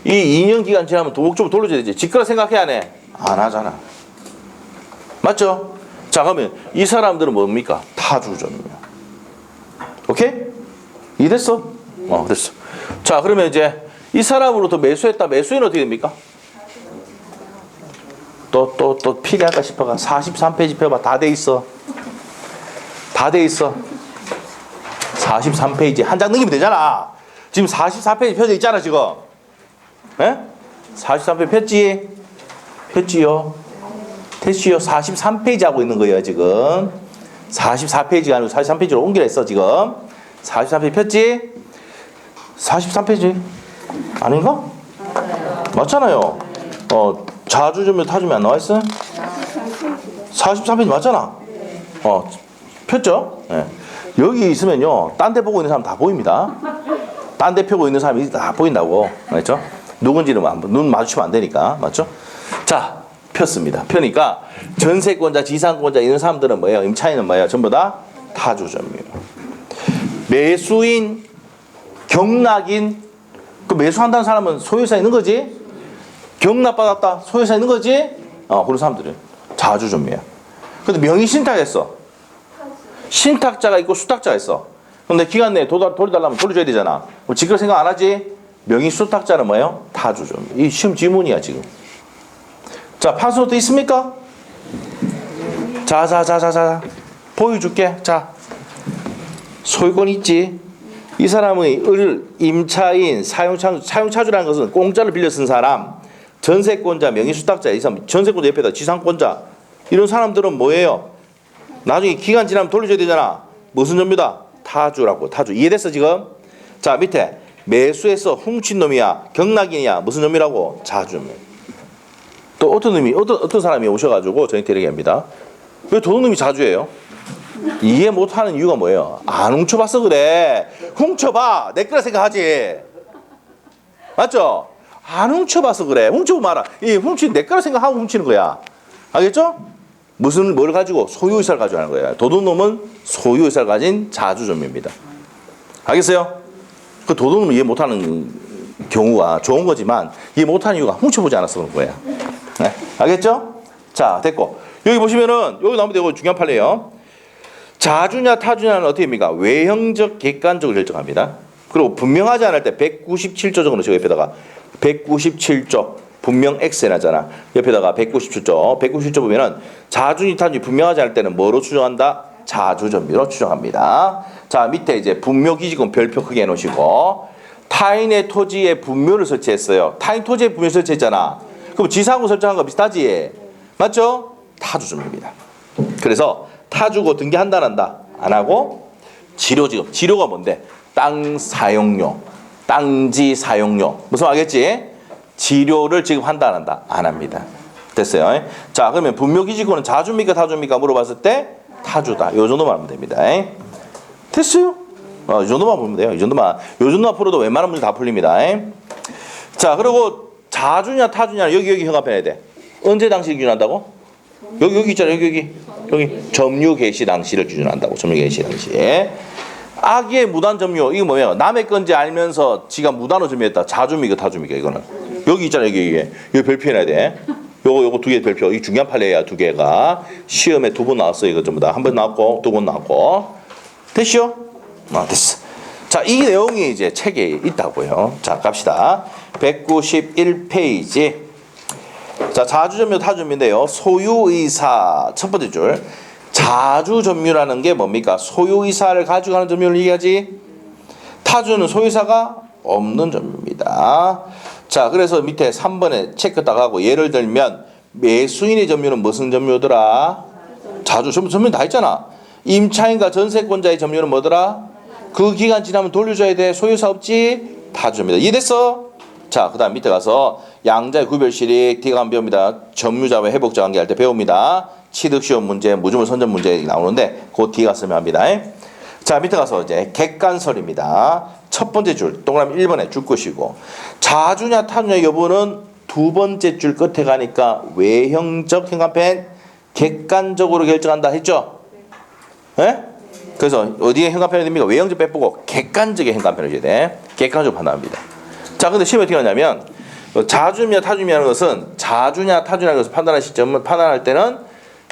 이 2년 기간 지나면 목적으로 돌려줘야 되지. 직거래 생각해 안 해? 안 하잖아. 맞죠? 자, 그러면 이 사람들은 뭡니까? 타주점이야. 오케이? 이해됐어? 됐어. 자, 그러면 이제 이 사람으로부터 매수했다. 매수인은 어떻게 됩니까? 또 필요할까 싶어가 43페이지 펴봐. 다 돼 있어. 43페이지 한 장 넘기면 되잖아. 지금 44페이지 펴져 있잖아 지금. 에? 43페이지 폈지요? 됐지요? 43페이지 하고 있는 거예요, 지금. 44페이지가 아니고 43페이지로 옮기랬어, 지금. 43페이지 폈지? 43페이지. 아닌가? 맞잖아요. 자주점유 타주면 안 나와 있어? 43페이지 맞잖아. 폈죠? 네. 여기 있으면요, 딴 데 보고 있는 사람 다 보입니다. 딴 데 펴고 있는 사람이 다 보인다고. 맞죠? 누군지는 눈 마주치면 안 되니까. 맞죠? 자, 폈습니다. 펴니까 전세권자, 지상권자 이런 사람들은 뭐예요? 임차인은 뭐예요? 전부 다 타주점유. 매수인, 경락인, 그 매수한다는 사람은 소유사 있는 거지? 경락받았다, 소유사 있는 거지? 그런 사람들은 자주점유야. 근데 명의신탁했어. 신탁자가 있고 수탁자가 있어. 근데 기간 내에 돌려달라면 돌려줘야 되잖아. 그럼 지금 생각 안 하지? 명의수탁자는 뭐예요? 타주점유. 이 시험 지문이야, 지금. 자, 파스노트 있습니까? 자. 보여줄게. 자. 소유권 있지? 이 사람의 임차인, 사용차주라는 것은 공짜로 빌려 쓴 사람, 전세권자, 명의수탁자, 이 사람, 전세권자 옆에다 지상권자, 이런 사람들은 뭐예요? 나중에 기간 지나면 돌려줘야 되잖아. 무슨 점유다? 타주라고. 타주. 이해됐어, 지금? 자, 밑에. 매수해서 훔친 놈이야, 경락인이야, 무슨 점유라고? 자주점유. 또 어떤 사람이 오셔가지고 저희한테 이렇게 합니다. 왜 도둑놈이 자주예요? 이해 못하는 이유가 뭐예요? 안 훔쳐봐서 그래. 훔쳐봐. 내 거라 생각하지. 맞죠? 안 훔쳐봐서 그래. 훔쳐보면 알아. 이 훔친 내 거라 생각하고 훔치는 거야. 알겠죠? 뭘 가지고? 소유의사를 가지고 하는 거야. 도둑놈은 소유의사를 가진 자주점유입니다. 알겠어요? 그 도둑놈은 이해 못하는 경우가 좋은 거지만 이해 못하는 이유가 훔쳐보지 않아서 그런 거야. 네? 알겠죠? 자, 됐고. 여기 보시면은 여기 나오면 되고 중요한 판례예요. 자주냐 타주냐는 어떻게 합니까? 외형적 객관적으로 결정합니다. 그리고 분명하지 않을 때 197조 정도 저 옆에다가 197조 분명 X 해놨잖아. 옆에다가 197조 197조 보면은 자주니 타주니 분명하지 않을 때는 뭐로 추정한다? 자주점유로 추정합니다. 자, 밑에 이제 분묘기지금 별표 크게 해놓으시고 타인의 토지에 분묘를 설치했어요. 타인 토지에 분묘 설치했잖아. 그럼 지상구 설정한 거 비슷하지? 맞죠? 타주점유입니다. 그래서 타주고 등기한다 안 한다? 안 하고 지료지금. 지료가 뭔데? 땅 사용료, 땅지 사용료. 무슨 알겠지? 지료를 지급한다 안 한다? 안 합니다. 됐어요? 자, 그러면 분묘기지구는 자주입니까 타주입니까 물어봤을 때 타주다. 요 정도만 하면 됩니다. 됐어요? 이 정도만 보면 돼요. 이 정도만 풀어도 웬만한 문제 다 풀립니다. 자, 그리고 자주냐 타주냐 여기 형합해야 돼. 언제 당시 기준한다고? 여기 있잖아. 여기 점유 개시 당시를 기준한다고. 점유 개시 당시. 악의 무단 점유 이거 뭐예요? 남의 건지 알면서 지가 무단으로 점유했다. 자주입니까 타주입니까 이거는? 여기 있잖아. 여기 별표해놔야 돼. 요거 두 개 별표. 이 중요한 판례야 두 개가. 시험에 2번 나왔어 이거 전부 다. 한 번 나왔고 2번 나왔고. 됐죠? 됐어. 자, 이 내용이 이제 책에 있다고요. 자, 갑시다. 191페이지. 자, 자주점유 타주점유인데요. 소유의사 첫 번째 줄. 자주점유라는 게 뭡니까? 소유의사를 가지고 하는 점유를 얘기하지. 타주는 소유의사가 없는 점유입니다. 자, 그래서 밑에 3번에 체크 딱 하고 예를 들면 매수인의 점유는 무슨 점유더라? 점유 다 있잖아. 임차인과 전세권자의 점유는 뭐더라? 그 기간 지나면 돌려줘야 돼. 소유사 없지? 타주입니다. 이해됐어? 자, 그 다음 밑에 가서 양자의 구별실익 뒤가 안 배웁니다. 점유자와 회복자 관계할 때 배웁니다. 취득시험 문제, 무주물 선점 문제 나오는데 그 뒤에 갔으면 합니다. 자, 밑에 가서 이제 객관설입니다. 첫 번째 줄 동그라미 1번에 줄 것이고 자주냐 타주냐 여부는 두 번째 줄 끝에 가니까 외형적 행간편 객관적으로 결정한다 했죠? 네? 그래서 어디에 행간편이 됩니까? 외형적 빼보고 객관적인 행간편을 줘야 돼. 객관적으로 판단합니다. 자, 근데 시험에 어떻게 하냐면 자주냐 타주냐는 것은 자주냐 타주냐는 것을 판단할 시점은 판단할 때는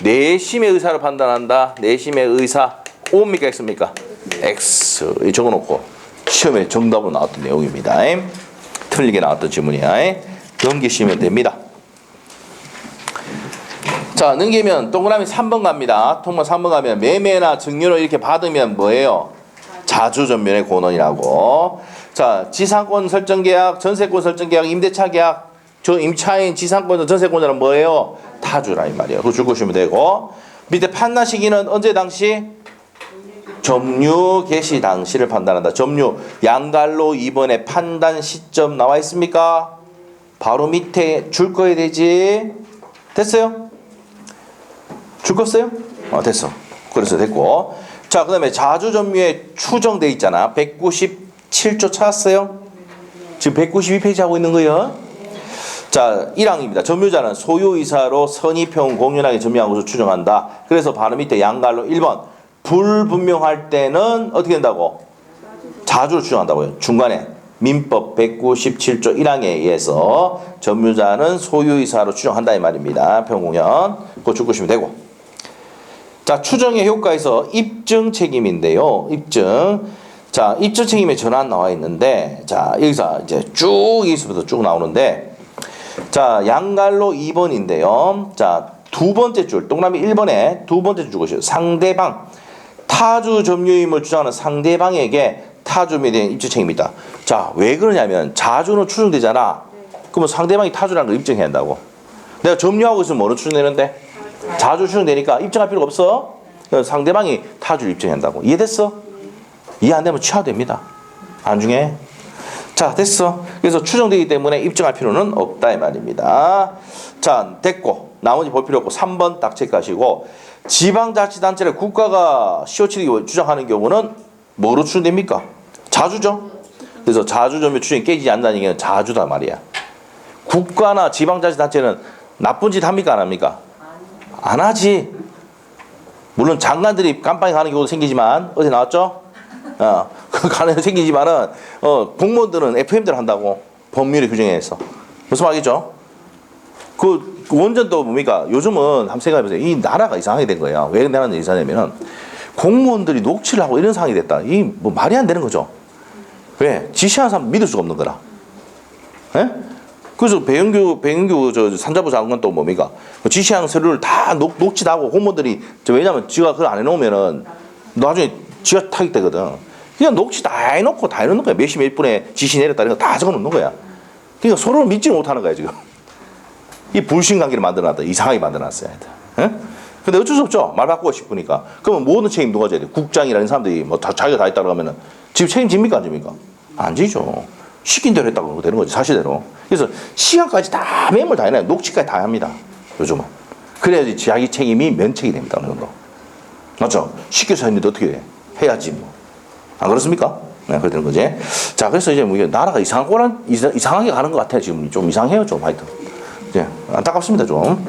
내심의 의사를 판단한다. 내심의 의사 O입니까 X입니까? X 적어놓고 시험에 정답으로 나왔던 내용입니다. 틀리게 나왔던 지문이야. 넘기시면 됩니다. 자, 넘기면 동그라미 3번 갑니다. 통만 3번 가면 매매나 증여로 이렇게 받으면 뭐예요? 자주점유의 권원이라고. 자, 지상권 설정계약, 전세권 설정계약, 임대차 계약 저 임차인, 지상권자, 전세권자는 뭐예요? 타주라 이 말이에요. 그거 줄 것이면 되고 밑에 판단 시기는 언제 당시? 점유 개시 당시를 판단한다. 점유 양갈로 2번에 판단 시점 나와 있습니까? 바로 밑에 줄 거야 되지. 됐어요? 줄 거 없어요? 됐어. 그래서 됐고. 자, 그 다음에 자주점유에 추정돼 있잖아. 197조 찾았어요? 지금 192페이지 하고 있는 거예요. 자, 1항입니다. 점유자는 소유이사로 선의평 공연하게 점유한 것으로 추정한다. 그래서 바로 밑에 양갈로 1번. 불분명할 때는 어떻게 된다고? 자주로 추정한다고요. 중간에 민법 197조 1항에 의해서 점유자는 소유이사로 추정한다 이 말입니다. 평공연. 그거 줄 것이면 되고. 자, 추정의 효과에서 입증 책임인데요. 입증. 자, 입증 책임의 전환 나와 있는데, 자, 여기서 이제 쭉, 여기서부터 쭉 나오는데, 자, 양갈로 2번인데요. 자, 두 번째 줄, 동그라미 1번에 두 번째 줄 것이요. 상대방. 타주 점유임을 주장하는 상대방에게 타주점유에 대한 입증 책임이다. 자, 왜 그러냐면, 자주는 추정되잖아. 그러면 상대방이 타주라는 걸 입증해야 한다고. 내가 점유하고 있으면 뭐는 추정되는데? 자주 추정되니까 입증할 필요가 없어. 상대방이 타주를 입증해야 한다고. 이해됐어? 이해 안 되면 취하됩니다. 안중에. 자, 됐어. 그래서 추정되기 때문에 입증할 필요는 없다 이 말입니다. 자, 됐고 나머지 볼 필요 없고 3번 딱 체크하시고 지방자치단체를 국가가 시효치르기 주장하는 경우는 뭐로 추정됩니까? 자주죠. 그래서 자주점유 추정이 깨지지 않는다는 얘기는 자주다 말이야. 국가나 지방자치단체는 나쁜 짓 합니까 안 합니까? 안 하지. 물론 장관들이 깜빵에 가는 경우도 생기지만 어제 나왔죠? 가는 생기지만은 공무원들은 FM대로 한다고 법률에 규정해서 무슨 말이죠? 그 원전 또 뭡니까? 요즘은 한번 생각해보세요. 이 나라가 이상하게 된 거예요. 왜 나라는 이상하냐면은 공무원들이 녹취를 하고 이런 상황이 됐다. 이 뭐 말이 안 되는 거죠. 왜? 지시하는 사람 믿을 수가 없는 거라. 예? 그래서 배영규 저 산자부 장관 또 뭡니까? 지시한 서류를 다 녹취하고 공무원들이 왜냐면 지가 그걸 안 해놓으면은 나중에 지가 타격되거든. 그냥 녹취 다 해놓고 다 해놓는 거야. 몇 시 몇 분에 지시 내렸다 이런 거 다 적어놓는 거야. 그러니까 서로를 믿지 못하는 거야 지금. 이 불신관계를 만들어놨다. 이상하게 만들어놨어요. 예? 근데 어쩔 수 없죠. 말 바꾸고 싶으니까. 그러면 모든 책임 누가 져야 돼? 국장이라는 사람들이 뭐 다 자기가 다 했다 그러면은 지금 책임집니까 안 집니까? 안 지죠. 시킨 대로 했다고 되는 거지 사실대로. 그래서 시간까지 다 메모를 다 해놔요. 녹취까지 다 합니다. 요즘은. 그래야지 자기 책임이 면책이 됩니다. 어느 정도. 맞죠? 시켜서 했는데 어떻게 해? 해야지 뭐. 안 그렇습니까? 네, 그렇게 되는 거지. 자, 그래서 이제 뭐 나라가 이상하게 가는 것 같아요. 지금 좀 이상해요, 좀 하여튼. 이제 안타깝습니다, 좀.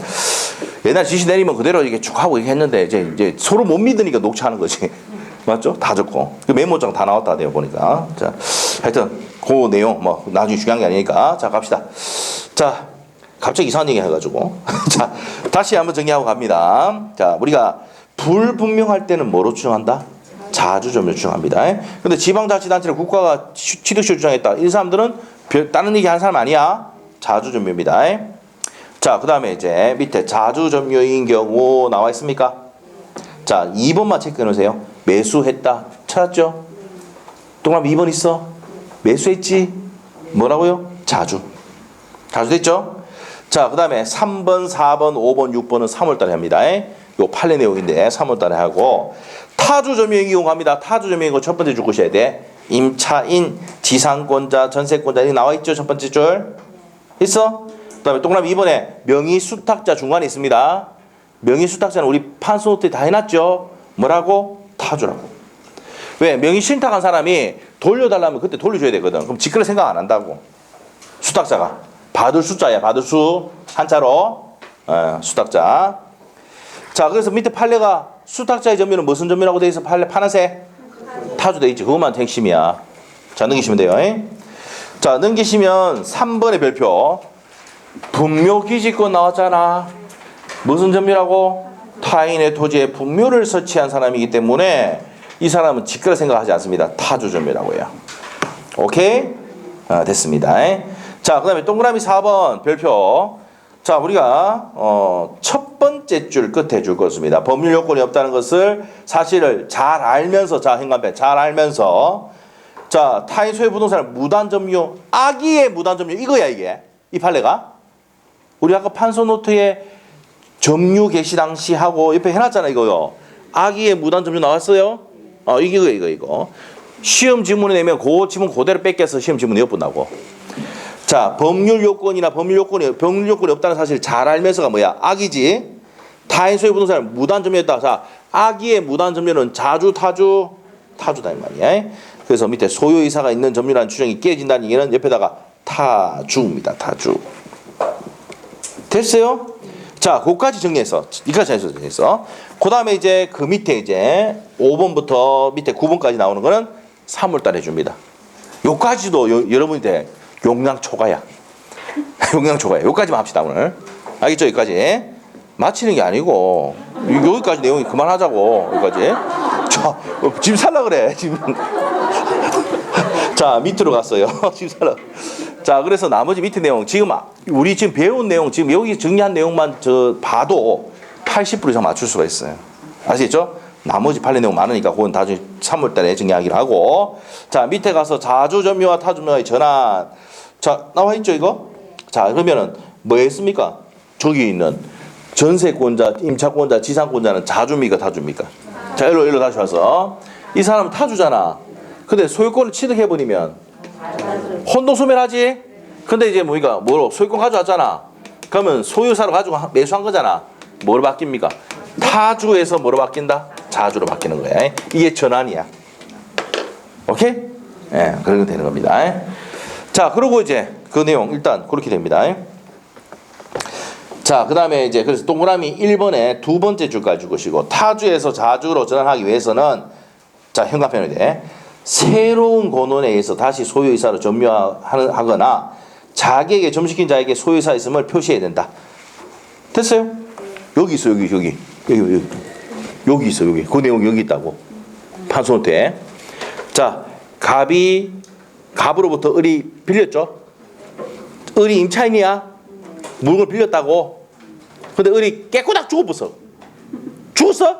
옛날 지시 내리면 그대로 이렇게 쭉 하고 이렇게 했는데 이제 서로 못 믿으니까 녹취하는 거지. 맞죠? 다 적고. 그 메모장 다 나왔다 돼요, 보니까. 자, 하여튼 그 내용 뭐 나중에 중요한 게 아니니까. 자, 갑시다. 자, 갑자기 이상한 얘기 해가지고. 자, 다시 한번 정리하고 갑니다. 자, 우리가 불분명할 때는 뭐로 추정한다? 자주점유로 추정합니다. 근데 지방자치단체를 국가가 취득시효 주장했다. 이 사람들은 다른 얘기 하는 사람 아니야. 자주점유입니다. 자, 그 다음에 이제 밑에 자주점유인 경우 나와 있습니까? 자, 2번만 체크해 놓으세요. 매수했다. 찾았죠? 동그라미 2번 있어? 매수했지? 뭐라고요? 자주. 자주 됐죠? 자, 그 다음에 3번, 4번, 5번, 6번은 3월달에 합니다. 요 판례 내용인데 3월달에 하고 타주점유행 이용합니다. 타주점유행 거 첫 번째 줄 것이어야 돼. 임차인, 지상권자, 전세권자 이렇게 나와 있죠? 첫 번째 줄 있어? 그 다음에 동그라미 2번에 명의수탁자 중간에 있습니다. 명의수탁자는 우리 판소노트에 다 해놨죠? 뭐라고? 타주라고. 왜? 명의신탁한 사람이 돌려달라면 그때 돌려줘야 되거든. 그럼 지끌을 생각 안 한다고. 수탁자가 받을 숫자야. 받을 수 한자로 수탁자. 자, 그래서 밑에 판례가 수탁자의 점유는 무슨 점유라고 돼 있어? 판례 파란색 타주 돼 있지. 그것만 핵심이야. 자, 넘기시면 돼요. 자, 넘기시면 3번의 별표 분묘기지권 나왔잖아. 무슨 점유라고? 타인의 토지에 분묘를 설치한 사람이기 때문에 이 사람은 직거래 생각하지 않습니다. 타주점유라고 해요. 오케이? 됐습니다. 자, 그 다음에 동그라미 4번 별표. 자, 우리가 첫 번째 줄 끝에 줄 것입니다. 법률 요건이 없다는 것을 사실을 잘 알면서, 자, 행간편 잘 알면서, 자, 타인 소유 부동산을 무단점유, 악의의 무단점유 이거야 이게 이 판례가. 우리 아까 판서 노트에 점유 개시 당시 하고 옆에 해놨잖아 이거요. 아기의 무단 점유 나왔어요? 이거. 시험 지문에 내면 그 지문 그대로 뺏겨서 시험 지문에 엿본다고. 자, 법률 요건이 없다는 사실 잘 알면서가 뭐야? 악이지. 타인 소유 부동산을 무단 점유했다. 자, 악의의 무단 점유는 자주, 타주, 타주다 이 말이야. 그래서 밑에 소유이사가 있는 점유라는 추정이 깨진다는 얘기는 옆에다가 타주입니다. 타주. 됐어요? 자, 그까지 정리했어. 이까지 정리했어. 그 다음에 이제 그 밑에 이제 5번부터 밑에 9번까지 나오는 거는 3월달에 줍니다. 요까지도 여러분이 돼. 용량 초과야. 용량 초과야. 요까지만 합시다, 오늘. 알겠죠? 여기까지. 마치는 게 아니고, 여기까지 내용이 그만하자고. 여기까지. 자, 지금 살라 그래. 지금. 자, 밑으로 갔어요. 지금 살라. 자, 그래서 나머지 밑에 내용. 지금, 우리 지금 배운 내용, 지금 여기 정리한 내용만 봐도 80% 이상 맞출 수가 있어요. 아시겠죠? 나머지 판례 내용 많으니까 그건 나중에 3월달에 정리하기로 하고. 자, 밑에 가서 자주 점유와 타주 점유의 전환. 자, 나와 있죠 이거? 자, 그러면은 뭐 했습니까? 저기 있는 전세권자, 임차권자, 지상권자는 자주입니까 타주입니까? 자, 일로 다시 와서 이 사람은 타주잖아. 근데 소유권을 취득해버리면 혼동소멸하지? 근데 이제 뭡니까? 뭐로? 소유권 가져왔잖아. 그러면 소유사로 가지고 매수한 거잖아. 뭐로 바뀝니까? 타주에서 뭐로 바뀐다? 자주로 바뀌는 거야. 이게 전환이야. 오케이? 예, 그렇게 되는 겁니다. 자, 그리고 이제 그 내용 일단 그렇게 됩니다. 자, 그 다음에 이제 그래서 동그라미 1번에 두 번째 줄까지 적으시고 타주에서 자주로 전환하기 위해서는 자, 현관편에 돼. 새로운 권원에 의해서 다시 소유이사로 점유하거나 자기에게 점시킨 자에게 소유이사 있음을 표시해야 된다. 됐어요? 여기 있어, 여기 있어, 여기. 그 내용 여기 있다고. 판소노트에. 자, 갑으로부터 을이 빌렸죠? 을이 임차인이야. 물건을 빌렸다고. 근데 을이 깨꼬닥 죽어버렸어. 죽었어?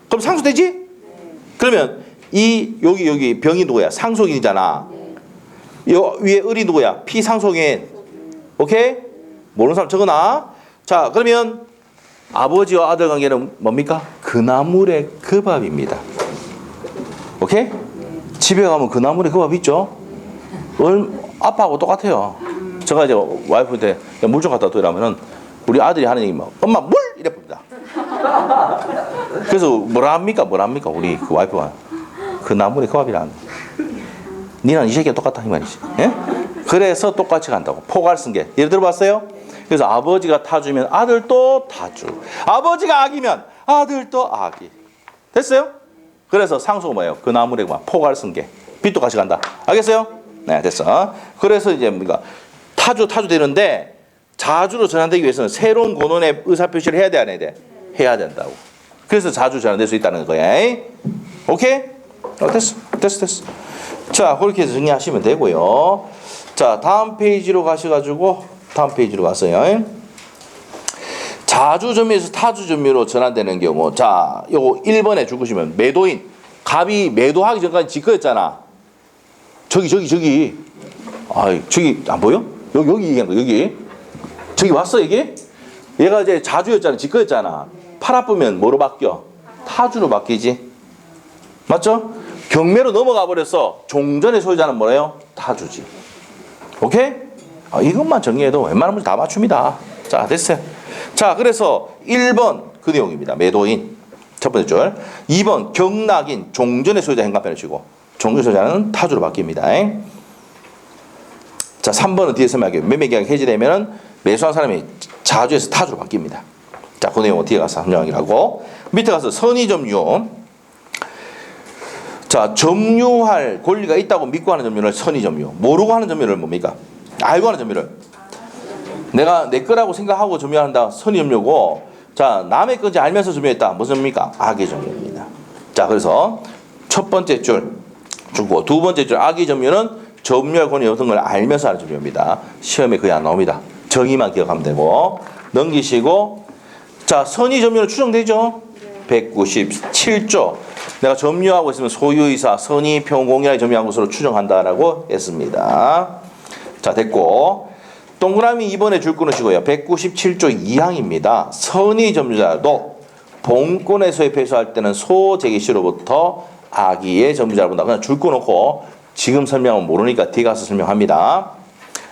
그럼 상속되지? 그러면 여기 병이 누구야? 상속인이잖아. 요 위에 을이 누구야? 피상속인. 오케이? 모르는 사람 적어놔. 자, 그러면 아버지와 아들 관계는 뭡니까? 그나물의 그 밥입니다. 오케이? 집에 가면 그나물의 그 밥 있죠? 아빠하고 똑같아요. 제가 이제 와이프한테 물 좀 갖다 둬 이러면은 우리 아들이 하는 얘기 막 엄마 물! 이래 봅니다. 그래서 뭐라 합니까 우리 그 와이프가 그나물의 그 밥이란 니랑 이 새끼가 똑같다 이 말이지. 예? 그래서 똑같이 간다고. 포괄 승계. 예를 들어 봤어요? 그래서 아버지가 타주면 아들도 타주. 아버지가 악이면 아들도 악이. 됐어요? 그래서 상수가 뭐예요? 그 나물의 포괄 승계. 빚도 같이 간다. 알겠어요? 네, 됐어. 그래서 이제 우리가 타주 되는데 자주로 전환되기 위해서는 새로운 권원의 의사표시를 해야 돼, 안 해야 돼? 해야 된다고. 그래서 자주 전환될 수 있다는 거야. 오케이? 됐어. 자, 그렇게 해서 정리하시면 되고요. 자, 다음 페이지로 가셔가지고 다음 페이지로 갔어요. 자주 점유에서 타주 점유로 전환되는 경우. 자, 요거 1번에 죽으시면 매도인. 갑이 매도하기 전까지 지거였잖아. 저기. 아이, 저기 안 보여? 여기 얘기한 거 여기. 저기 왔어 이게? 얘가 이제 자주였잖아. 지거였잖아. 팔아보면 뭐로 바뀌어? 타주로 바뀌지. 맞죠? 경매로 넘어가 버렸어. 종전의 소유자는 뭐래요? 타주지. 오케이? 이것만 정리해도 웬만한 문제 다 맞춥니다. 자, 됐어요. 자, 그래서 1번 그 내용입니다. 매도인 첫 번째 줄. 2번 경락인 종전의 소유자 현관편을 치고 종전의 소유자는 타주로 바뀝니다. 자, 3번은 뒤에 설명할게요. 매매계약이 해지되면 매수한 사람이 자주에서 타주로 바뀝니다. 자, 그 내용은 뒤에 가서 설명하기로 하고 밑에 가서 선의점유. 자, 점유할 권리가 있다고 믿고 하는 점유를 선의점유. 모르고 하는 점유를 뭡니까? 알고 하는 점유를. 내가 내 거라고 생각하고 점유한다. 선의점유고. 자, 남의 건지 알면서 점유했다. 무슨 점유입니까? 악의 점유입니다. 자, 그래서 첫 번째 줄 주고 두 번째 줄 악의 점유는 점유할 권리 없는 걸 알면서 하는 점유입니다. 시험에 거의 안 나옵니다. 정의만 기억하면 되고 넘기시고. 자, 선의점유는 추정되죠? 197조. 내가 점유하고 있으면 소유이사, 선의, 평공이하게 점유한 것으로 추정한다라고 했습니다. 자, 됐고. 동그라미 2번에 줄 끊으시고요. 197조 2항입니다. 선의 점유자도 본권에서의 배수할 때는 소재기시로부터 악의의 점유자를 본다. 그냥 줄 끊어놓고 지금 설명은 모르니까 뒤에 가서 설명합니다.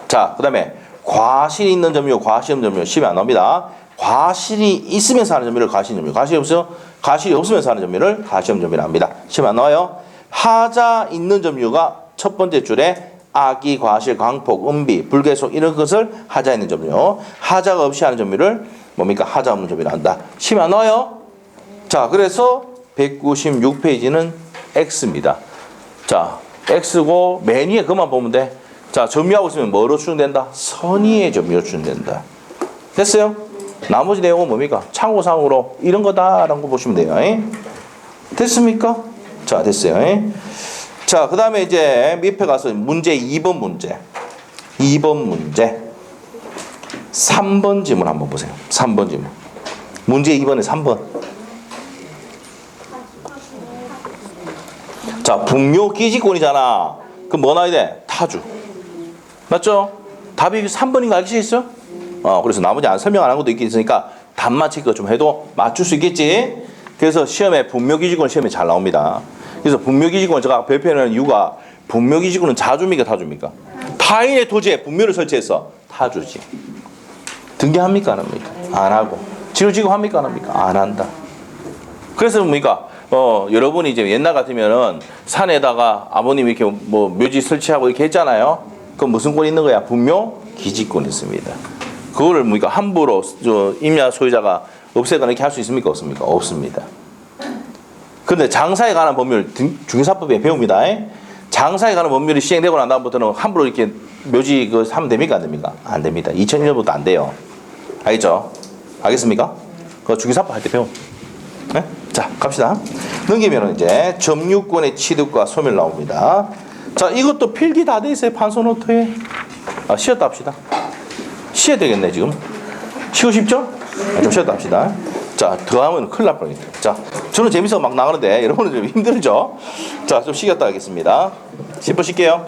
자, 그 다음에 과실이 있는 점유, 과실이 없는 점유 시험에 안 나옵니다. 과실이 있으면서 하는 점유를 과실이 점유, 과실이 없으면서 하는 점유를 과실이 점유를 합니다. 시험에 안 나와요. 하자 있는 점유가 첫 번째 줄에 악의, 과실, 광폭, 음비, 불계속 이런 것을 하자 있는 점유. 하자가 없이 하는 점유를 뭡니까? 하자 없는 점유를 한다. 시험에 안 나와요. 자, 그래서 196페이지는 X입니다. 자, X고 맨 위에 그만 보면 돼. 자, 점유하고 있으면 뭐로 추정된다? 선의의 점유로 추정된다. 됐어요? 나머지 내용은 뭡니까? 참고사항으로 이런 거다라는 거 보시면 돼요. 됐습니까? 자, 됐어요. 자, 그 다음에 이제 밑에 가서 문제 2번 문제. 2번 문제. 3번 지문 한번 보세요. 3번 지문. 문제 2번에 3번. 자, 분묘 기지권이잖아. 그럼 뭐 나와야 돼? 타주. 맞죠? 답이 3번인 거 알겠어요? 그래서 나머지 설명 안 한 것도 있긴 있으니까 답만 체크 좀 해도 맞출 수 있겠지? 그래서 시험에 분묘 기지권 시험에 잘 나옵니다. 그래서 분묘 기지권 제가 발표하는 이유가 분묘 기지권은 자주입니까? 타주입니까? 타인의 토지에 분묘를 설치해서 타주지. 등기합니까? 안 합니까? 안 하고. 지루지고 합니까? 안 합니까? 안 한다. 그래서 뭡니까? 여러분이 이제 옛날 같으면은 산에다가 아버님이 이렇게 뭐 묘지 설치하고 이렇게 했잖아요. 그럼 무슨 권 있는 거야? 분묘 기지권이 있습니다. 그거를 뭡니까? 함부로 임야 소유자가 없애거나 이렇게 할 수 있습니까? 없습니까? 없습니다. 근데 장사에 관한 법률 중개사법에 배웁니다. 장사에 관한 법률이 시행되고 난 다음부터는 함부로 이렇게 묘지 하면 됩니까? 안 됩니까? 안 됩니다. 2001년부터 안 돼요. 알겠죠? 알겠습니까? 그거 중개사법 할 때 배움. 네? 자, 갑시다. 넘기면 이제 점유권의 취득과 소멸 나옵니다. 자, 이것도 필기 다 돼 있어요. 판소노트에. 쉬었다 합시다. 쉬어야 되겠네, 지금. 쉬고 싶죠? 좀 쉬었다 합시다. 자, 더 하면 큰일 날 뻔했네. 자, 저는 재밌어서 막 나가는데 여러분은 좀 힘들죠? 자, 좀 쉬겠다 하겠습니다. 10분 쉴게요.